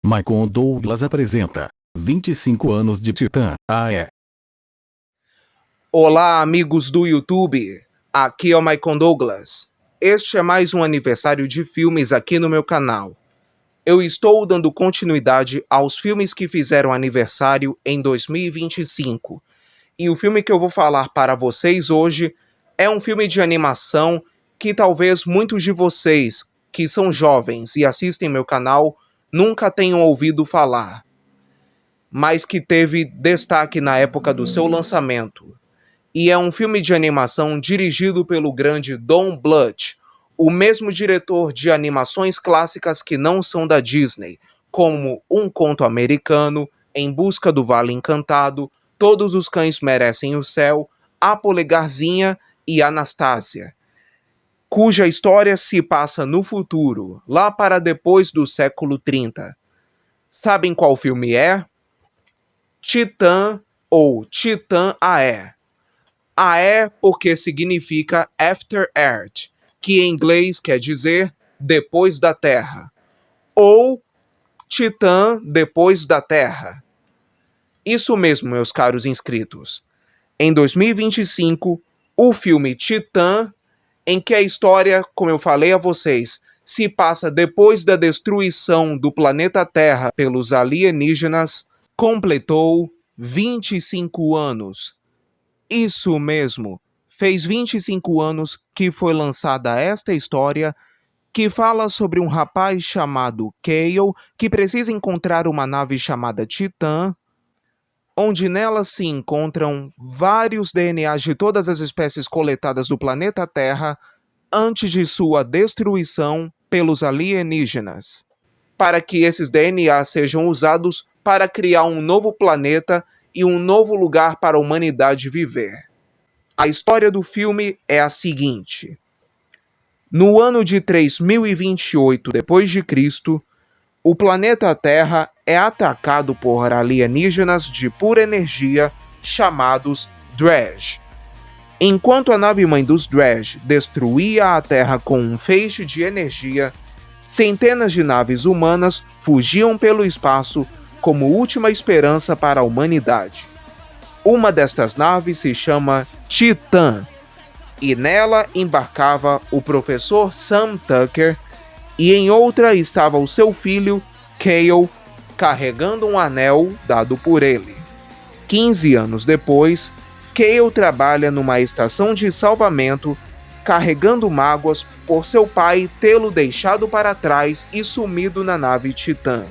Michael Douglas apresenta 25 anos de Titã. Olá, amigos do YouTube. Aqui é o Michael Douglas. Este é mais um aniversário de filmes aqui no meu canal. Eu estou dando continuidade aos filmes que fizeram aniversário em 2025. E o filme que eu vou falar para vocês hoje é um filme de animação que talvez muitos de vocês que são jovens e assistem meu canal nunca tenham ouvido falar, mas que teve destaque na época do seu lançamento. E é um filme de animação dirigido pelo grande Don Bluth, o mesmo diretor de animações clássicas que não são da Disney, como Um Conto Americano, Em Busca do Vale Encantado, Todos os Cães Merecem o Céu, A Polegarzinha e Anastasia, cuja história se passa no futuro, lá para depois do século 30. Sabem qual filme é? Titã ou Titã Aé. Aé porque significa After Earth, que em inglês quer dizer depois da Terra, ou Titã depois da Terra. Isso mesmo, meus caros inscritos. Em 2025, o filme Titã, em que a história, como eu falei a vocês, se passa depois da destruição do planeta Terra pelos alienígenas, completou 25 anos. Isso mesmo, fez 25 anos que foi lançada esta história que fala sobre um rapaz chamado Cale que precisa encontrar uma nave chamada Titã, onde nela se encontram vários DNAs de todas as espécies coletadas do planeta Terra antes de sua destruição pelos alienígenas, para que esses DNAs sejam usados para criar um novo planeta e um novo lugar para a humanidade viver. A história do filme é a seguinte: no ano de 3028 d.C., o planeta Terra é atacado por alienígenas de pura energia chamados Dredge. Enquanto a nave-mãe dos Dredge destruía a Terra com um feixe de energia, centenas de naves humanas fugiam pelo espaço como última esperança para a humanidade. Uma destas naves se chama Titã, e nela embarcava o professor Sam Tucker, e em outra estava o seu filho, Cale, carregando um anel dado por ele. 15 anos depois, Cale trabalha numa estação de salvamento, carregando mágoas por seu pai tê-lo deixado para trás e sumido na nave Titã.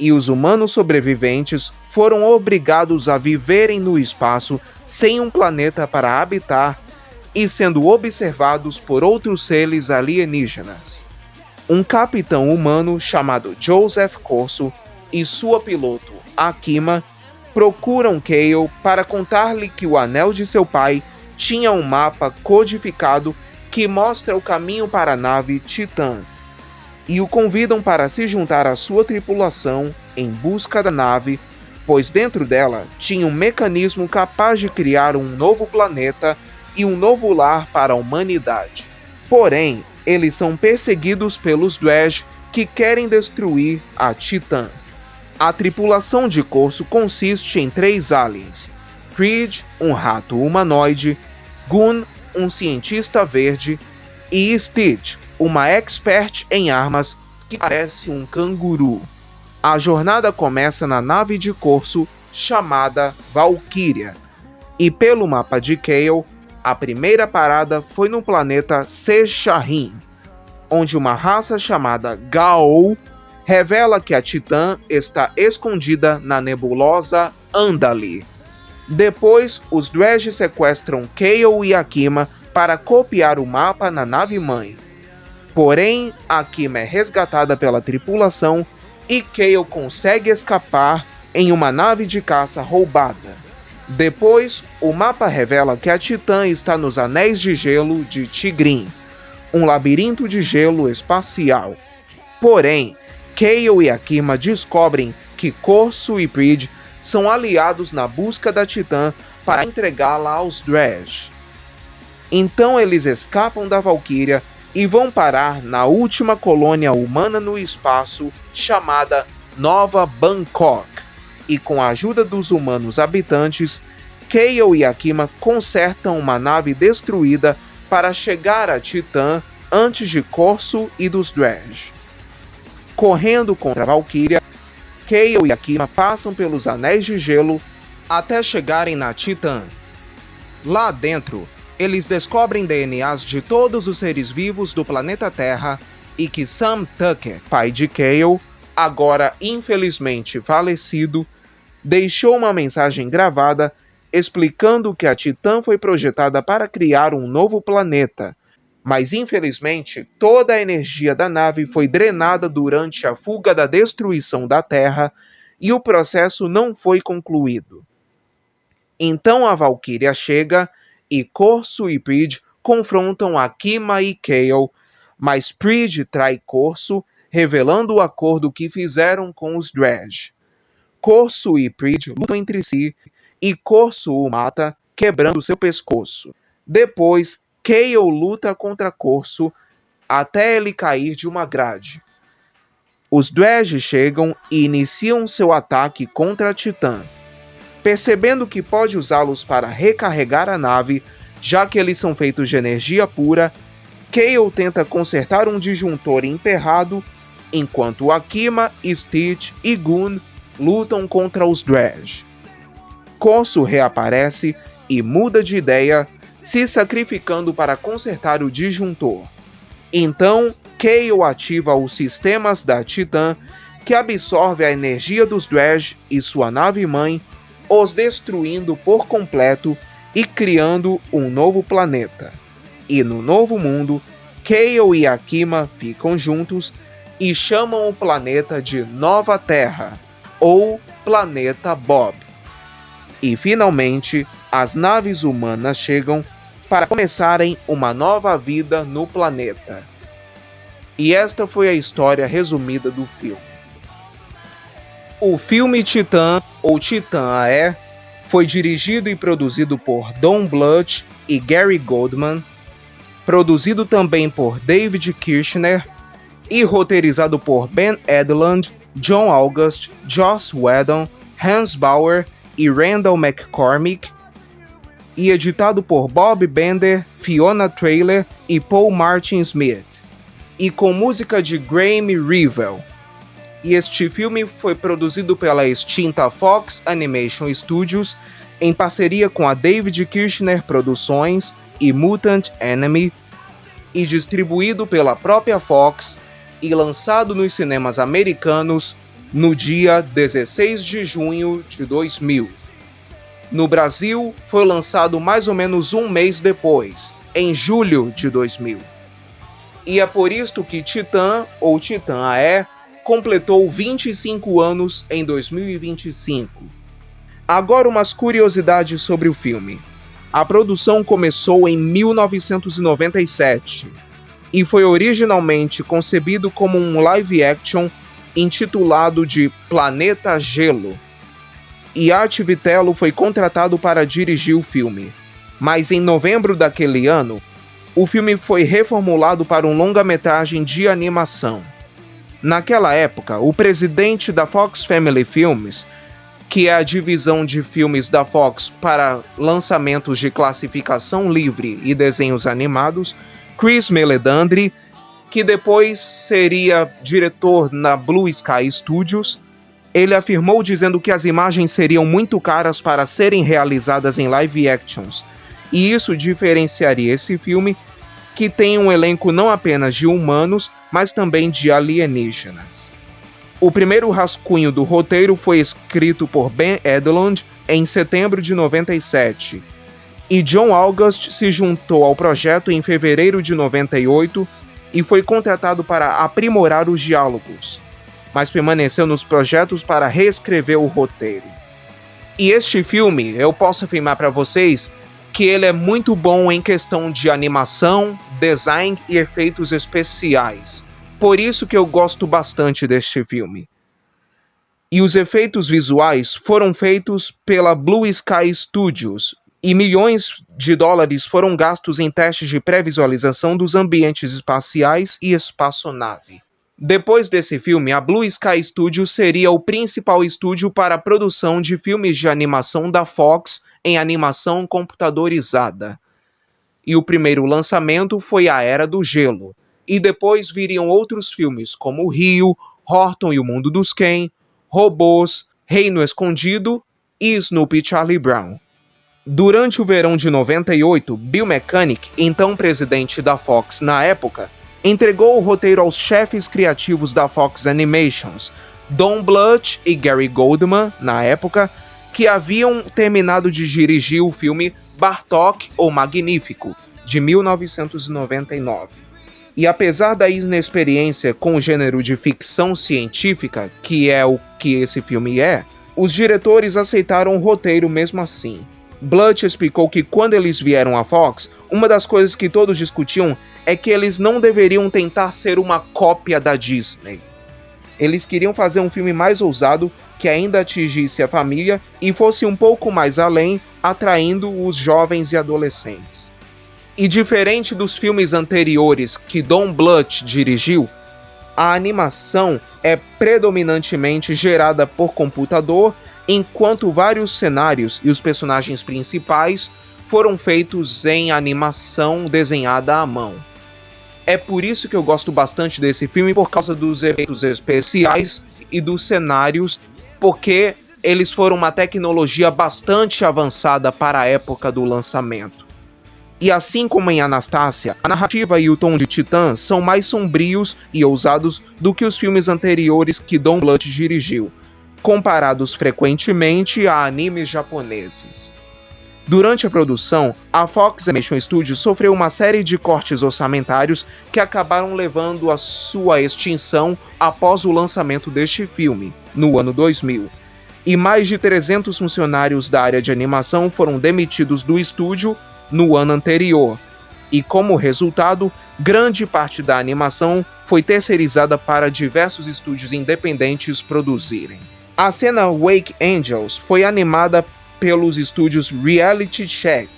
E os humanos sobreviventes foram obrigados a viverem no espaço sem um planeta para habitar e sendo observados por outros seres alienígenas. Um capitão humano chamado Joseph Corso e sua piloto, Akima, procuram Cale para contar-lhe que o anel de seu pai tinha um mapa codificado que mostra o caminho para a nave Titã, e o convidam para se juntar à sua tripulação em busca da nave, pois dentro dela tinha um mecanismo capaz de criar um novo planeta e um novo lar para a humanidade. Porém, eles são perseguidos pelos Dredge que querem destruir a Titã. A tripulação de Corso consiste em 3 aliens: Creed, um rato humanoide, Gun, um cientista verde, e Stitch, uma expert em armas que parece um canguru. A jornada começa na nave de Corso chamada Valkyria, e pelo mapa de Cale, a primeira parada foi no planeta Secharine, onde uma raça chamada Gaol revela que a Titã está escondida na nebulosa Andali. Depois, os Dredge sequestram Cale e Akima para copiar o mapa na nave-mãe. Porém, Akima é resgatada pela tripulação e Cale consegue escapar em uma nave de caça roubada. Depois, o mapa revela que a Titã está nos Anéis de Gelo de Tigrim, um labirinto de gelo espacial. Porém, Cale e Akima descobrem que Corso e Creed são aliados na busca da Titã para entregá-la aos Dredge. Então eles escapam da Valkyria e vão parar na última colônia humana no espaço chamada Nova Bangkok. E com a ajuda dos humanos habitantes, Kale e Akima consertam uma nave destruída para chegar a Titã antes de Corso e dos Dredge. Correndo contra a Valkyria, Kale e Akima passam pelos Anéis de Gelo até chegarem na Titã. Lá dentro, eles descobrem DNAs de todos os seres vivos do planeta Terra e que Sam Tucker, pai de Kale, agora infelizmente falecido, deixou uma mensagem gravada explicando que a Titã foi projetada para criar um novo planeta, mas infelizmente toda a energia da nave foi drenada durante a fuga da destruição da Terra e o processo não foi concluído. Então a Valkyria chega e Corso e Preed confrontam Akima e Kale, mas Preed trai Corso, revelando o acordo que fizeram com os Dredge. Corso e Preed lutam entre si e Corso o mata, quebrando seu pescoço. Depois, Kale luta contra Corso até ele cair de uma grade. Os Dredge chegam e iniciam seu ataque contra a Titã. Percebendo que pode usá-los para recarregar a nave, já que eles são feitos de energia pura, Kale tenta consertar um disjuntor emperrado, enquanto Akima, Stitch e Gun lutam contra os Dredge. Corso reaparece e muda de ideia, se sacrificando para consertar o disjuntor. Então, Kale ativa os sistemas da Titã, que absorve a energia dos Dredge e sua nave-mãe, os destruindo por completo e criando um novo planeta. E no novo mundo, Kale e Akima ficam juntos e chamam o planeta de Nova Terra, ou Planeta Bob. E finalmente, as naves humanas chegam para começarem uma nova vida no planeta. E esta foi a história resumida do filme. O filme Titã, ou Titã AE, foi dirigido e produzido por Don Bluth e Gary Goldman, produzido também por David Kirshner e roteirizado por Ben Edlund, John August, Joss Whedon, Hans Bauer e Randall McCormick, e editado por Bob Bender, Fiona Trailer e Paul Martin Smith, e com música de Graeme Revell. E este filme foi produzido pela extinta Fox Animation Studios em parceria com a David Kirshner Produções e Mutant Enemy, e distribuído pela própria Fox e lançado nos cinemas americanos no dia 16 de junho de 2000. No Brasil, foi lançado mais ou menos um mês depois, em julho de 2000. E é por isto que Titã, ou Titã AE, completou 25 anos em 2025. Agora umas curiosidades sobre o filme. A produção começou em 1997 e foi originalmente concebido como um live action intitulado de Planeta Gelo. E Art Vitello foi contratado para dirigir o filme. Mas em novembro daquele ano, o filme foi reformulado para um longa-metragem de animação. Naquela época, o presidente da Fox Family Films, que é a divisão de filmes da Fox para lançamentos de classificação livre e desenhos animados, Chris Meledandri, que depois seria diretor na Blue Sky Studios, ele afirmou dizendo que as imagens seriam muito caras para serem realizadas em live actions, e isso diferenciaria esse filme, que tem um elenco não apenas de humanos, mas também de alienígenas. O primeiro rascunho do roteiro foi escrito por Ben Edlund em setembro de 97, e John August se juntou ao projeto em fevereiro de 98 e foi contratado para aprimorar os diálogos, mas permaneceu nos projetos para reescrever o roteiro. E este filme, eu posso afirmar para vocês que ele é muito bom em questão de animação, design e efeitos especiais. Por isso que eu gosto bastante deste filme. E os efeitos visuais foram feitos pela Blue Sky Studios, e milhões de dólares foram gastos em testes de pré-visualização dos ambientes espaciais e espaçonave. Depois desse filme, a Blue Sky Studios seria o principal estúdio para a produção de filmes de animação da Fox em animação computadorizada. E o primeiro lançamento foi A Era do Gelo, e depois viriam outros filmes como Rio, Horton e o Mundo dos Ken, Robôs, Reino Escondido e Snoopy e Charlie Brown. Durante o verão de 98, Bill Mechanic, então presidente da Fox na época, entregou o roteiro aos chefes criativos da Fox Animations, Don Bluth e Gary Goldman, na época, que haviam terminado de dirigir o filme Bartok, o Magnífico, de 1999. E apesar da inexperiência com o gênero de ficção científica, que é o que esse filme é, os diretores aceitaram o roteiro mesmo assim. Bluth explicou que quando eles vieram à Fox, uma das coisas que todos discutiam é que eles não deveriam tentar ser uma cópia da Disney. Eles queriam fazer um filme mais ousado, que ainda atingisse a família e fosse um pouco mais além, atraindo os jovens e adolescentes. E diferente dos filmes anteriores que Don Bluth dirigiu, a animação é predominantemente gerada por computador, enquanto vários cenários e os personagens principais foram feitos em animação desenhada à mão. É por isso que eu gosto bastante desse filme, por causa dos efeitos especiais e dos cenários, porque eles foram uma tecnologia bastante avançada para a época do lançamento. E assim como em Anastácia, a narrativa e o tom de Titã são mais sombrios e ousados do que os filmes anteriores que Don Bluth dirigiu, comparados frequentemente a animes japoneses. Durante a produção, a Fox Animation Studios sofreu uma série de cortes orçamentários que acabaram levando à sua extinção após o lançamento deste filme, no ano 2000. E mais de 300 funcionários da área de animação foram demitidos do estúdio no ano anterior. E como resultado, grande parte da animação foi terceirizada para diversos estúdios independentes produzirem. A cena Wake Angels foi animada pelos estúdios Reality Check.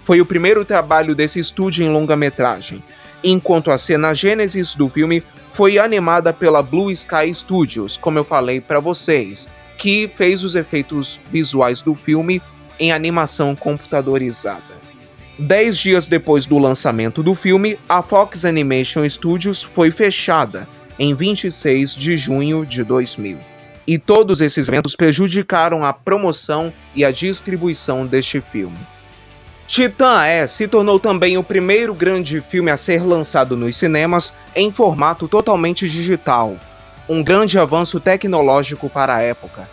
Foi o primeiro trabalho desse estúdio em longa-metragem, enquanto a cena Gênesis do filme foi animada pela Blue Sky Studios, como eu falei para vocês, que fez os efeitos visuais do filme em animação computadorizada. 10 dias depois do lançamento do filme, a Fox Animation Studios foi fechada, em 26 de junho de 2000. E todos esses eventos prejudicaram a promoção e a distribuição deste filme. Titã se tornou também o primeiro grande filme a ser lançado nos cinemas em formato totalmente digital, um grande avanço tecnológico para a época.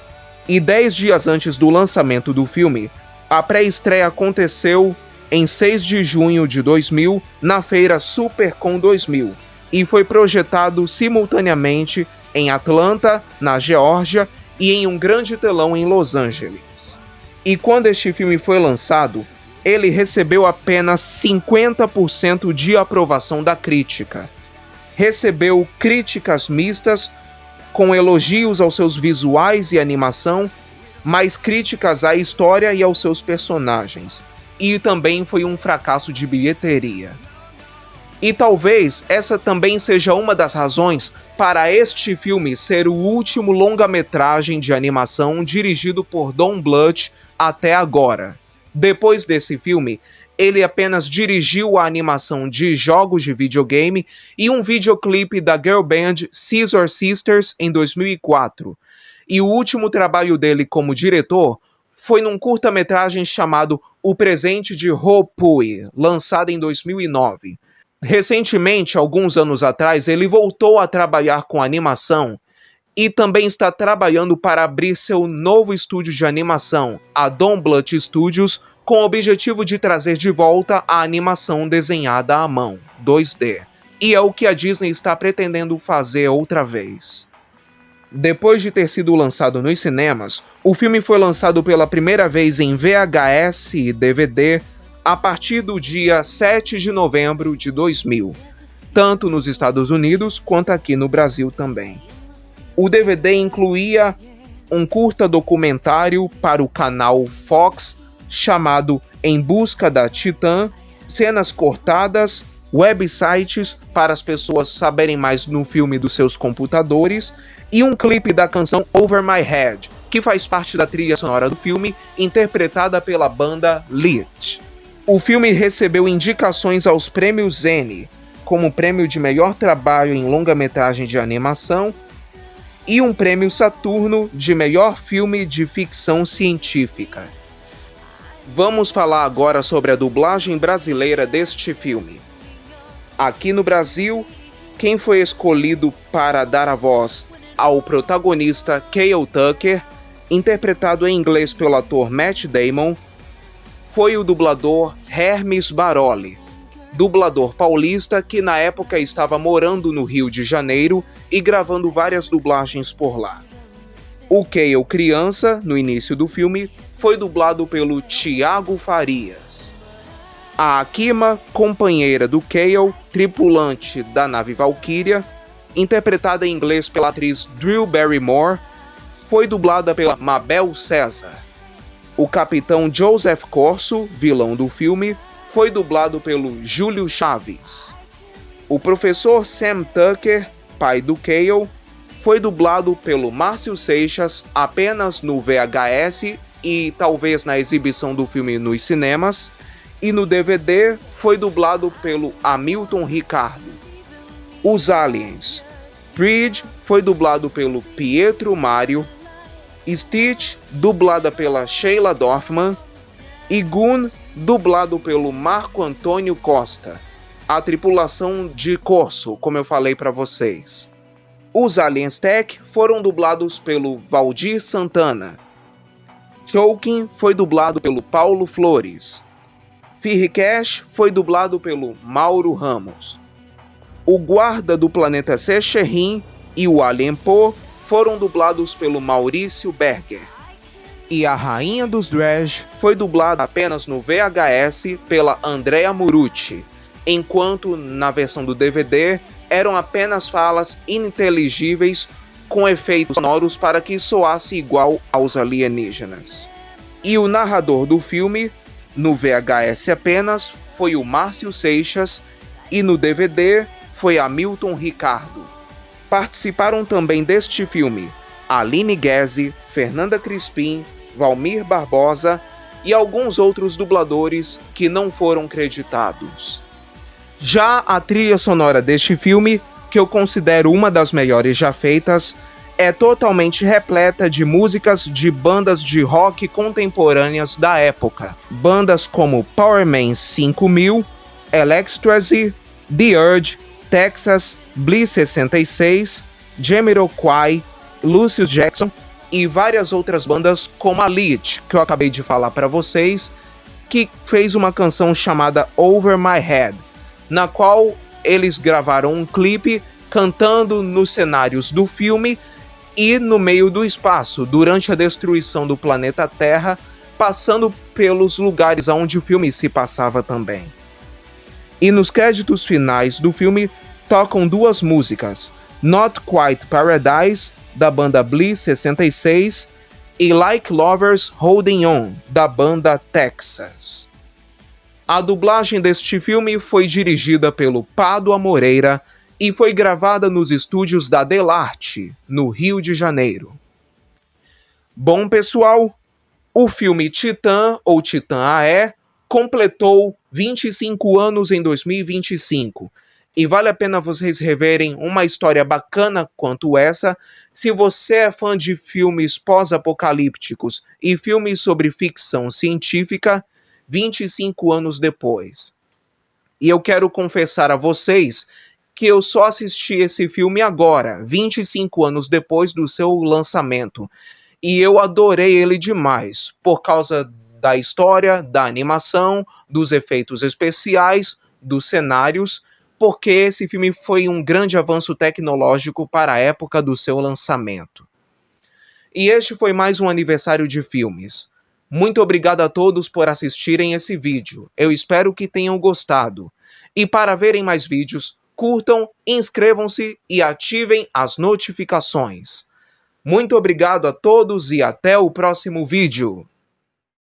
E 10 dias antes do lançamento do filme, a pré-estreia aconteceu em 6 de junho de 2000, na feira SuperCon 2000, e foi projetado simultaneamente em Atlanta, na Geórgia, e em um grande telão em Los Angeles. E quando este filme foi lançado, ele recebeu apenas 50% de aprovação da crítica. Recebeu críticas mistas, com elogios aos seus visuais e animação, mas críticas à história e aos seus personagens. E também foi um fracasso de bilheteria. E talvez essa também seja uma das razões para este filme ser o último longa-metragem de animação dirigido por Don Bluth até agora. Depois desse filme, ele apenas dirigiu a animação de jogos de videogame e um videoclipe da girl band Scissor Sisters em 2004. E o último trabalho dele como diretor foi num curta-metragem chamado O Presente de Ho-Pui, lançado em 2009. Recentemente, alguns anos atrás, ele voltou a trabalhar com animação e também está trabalhando para abrir seu novo estúdio de animação, a Don Bluth Studios, com o objetivo de trazer de volta a animação desenhada à mão, 2D. E é o que a Disney está pretendendo fazer outra vez. Depois de ter sido lançado nos cinemas, o filme foi lançado pela primeira vez em VHS e DVD a partir do dia 7 de novembro de 2000, tanto nos Estados Unidos quanto aqui no Brasil também. O DVD incluía um curta documentário para o canal Fox chamado Em Busca da Titã, cenas cortadas, websites para as pessoas saberem mais no filme dos seus computadores e um clipe da canção Over My Head, que faz parte da trilha sonora do filme, interpretada pela banda Lit. O filme recebeu indicações aos prêmios Emmy, como prêmio de melhor trabalho em longa-metragem de animação e um prêmio Saturno de melhor filme de ficção científica. Vamos falar agora sobre a dublagem brasileira deste filme. Aqui no Brasil, quem foi escolhido para dar a voz ao protagonista Cale Tucker, interpretado em inglês pelo ator Matt Damon, foi o dublador Hermes Baroli, dublador paulista que na época estava morando no Rio de Janeiro e gravando várias dublagens por lá. O Cale criança, no início do filme, foi dublado pelo Thiago Farias. A Akima, companheira do Cale, tripulante da nave Valkyria, interpretada em inglês pela atriz Drew Barrymore, foi dublada pela Mabel César. O capitão Joseph Corso, vilão do filme, foi dublado pelo Júlio Chaves. O professor Sam Tucker, pai do Cale, foi dublado pelo Márcio Seixas apenas no VHS e talvez na exibição do filme nos cinemas, e no DVD foi dublado pelo Hamilton Ricardo. Os Aliens. Bridge foi dublado pelo Pietro Mário, Stitch, dublada pela Sheila Dorfman, e Gun, dublado pelo Marco Antônio Costa. A tripulação de Corso, como eu falei para vocês. Os Aliens Tech foram dublados pelo Valdir Santana. Choking foi dublado pelo Paulo Flores. Firricash foi dublado pelo Mauro Ramos. O guarda do planeta Secherin e o Alien Poe foram dublados pelo Maurício Berger. E a Rainha dos Dredge foi dublada apenas no VHS pela Andrea Murucci, enquanto na versão do DVD eram apenas falas ininteligíveis com efeitos sonoros para que soasse igual aos alienígenas. E o narrador do filme, no VHS apenas, foi o Márcio Seixas e no DVD foi Hamilton Ricardo. Participaram também deste filme Aline Guese, Fernanda Crispim, Valmir Barbosa e alguns outros dubladores que não foram creditados. Já a trilha sonora deste filme, que eu considero uma das melhores já feitas, é totalmente repleta de músicas de bandas de rock contemporâneas da época. Bandas como Powerman 5000, Electrasy, The Urge, Texas, Bliss 66, Jamiroquai, Lucius Jackson e várias outras bandas como a Lit, que eu acabei de falar para vocês, que fez uma canção chamada Over My Head, na qual eles gravaram um clipe cantando nos cenários do filme e no meio do espaço, durante a destruição do planeta Terra, passando pelos lugares onde o filme se passava também. E nos créditos finais do filme tocam duas músicas, Not Quite Paradise, da banda Bliss 66, e Like Lovers Holding On, da banda Texas. A dublagem deste filme foi dirigida pelo Pádua Moreira e foi gravada nos estúdios da Delarte, no Rio de Janeiro. Bom, pessoal, o filme Titã, ou Titã AE, completou 25 anos em 2025. E vale a pena vocês reverem uma história bacana quanto essa, se você é fã de filmes pós-apocalípticos e filmes sobre ficção científica, 25 anos depois. E eu quero confessar a vocês que eu só assisti esse filme agora, 25 anos depois do seu lançamento. E eu adorei ele demais, por causa da história, da animação, dos efeitos especiais, dos cenários, porque esse filme foi um grande avanço tecnológico para a época do seu lançamento. E este foi mais um aniversário de filmes. Muito obrigado a todos por assistirem esse vídeo. Eu espero que tenham gostado. E para verem mais vídeos, curtam, inscrevam-se e ativem as notificações. Muito obrigado a todos e até o próximo vídeo.